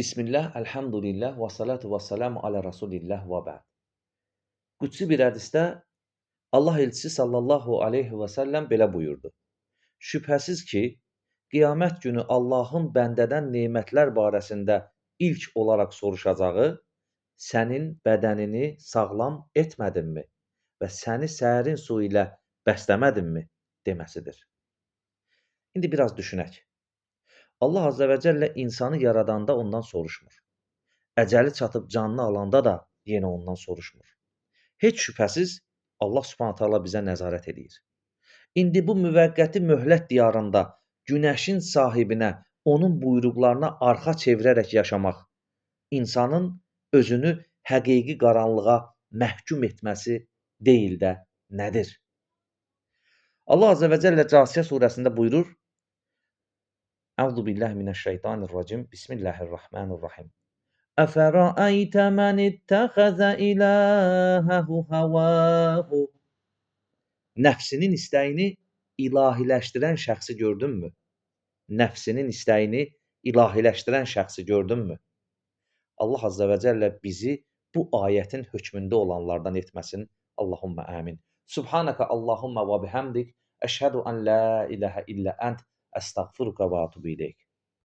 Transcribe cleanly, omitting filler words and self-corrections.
Bismillah, elhamdülillah və salatu və salamu alə Rasulillah və bə'd. Qudsi bir hədisdə Allah elçisi sallallahu aleyhi və səlləm belə buyurdu. Şübhəsiz ki, qiyamət günü Allahın bəndədən nemətlər barəsində ilk olaraq soruşacağı, sənin bədənini sağlam etmədimmi və səni sərin su ilə bəsləmədimmi deməsidir. İndi biraz düşünək. Allah Azze və Cəllə insanı yaradanda ondan soruşmur. Əcəli çatıb canını alanda da yenə ondan soruşmur. Heç şübhəsiz Allah Subhanahu taala bizə nəzarət edir. İndi bu müvəqqəti möhlət diyarında günəşin sahibinə, onun buyruqlarına arxa çevirərək yaşamaq insanın özünü həqiqi qaranlığa məhkum etməsi deyil də nədir? Allah Azze və Cəllə Casiyə surəsində buyurur: Əuzu billahi minəşşeytanirracim. Bismillahirrahmanirrahim. Əfərəaytə mən ittəxəzə iləhəhu həvəhu. Nəfsinin istəyini ilahiləşdirən şəxsi gördünmü? Nəfsinin istəyini ilahiləşdirən şəxsi gördünmü? Allah Azze və Cəllə bizi bu ayətin hökmündə olanlardan etməsin. Allahumma amin. Subhanəkə Allahumma və bihamdik. Əşhədu ən la iləhə illə ənt. Əstəğfiruka və atubu ileyk.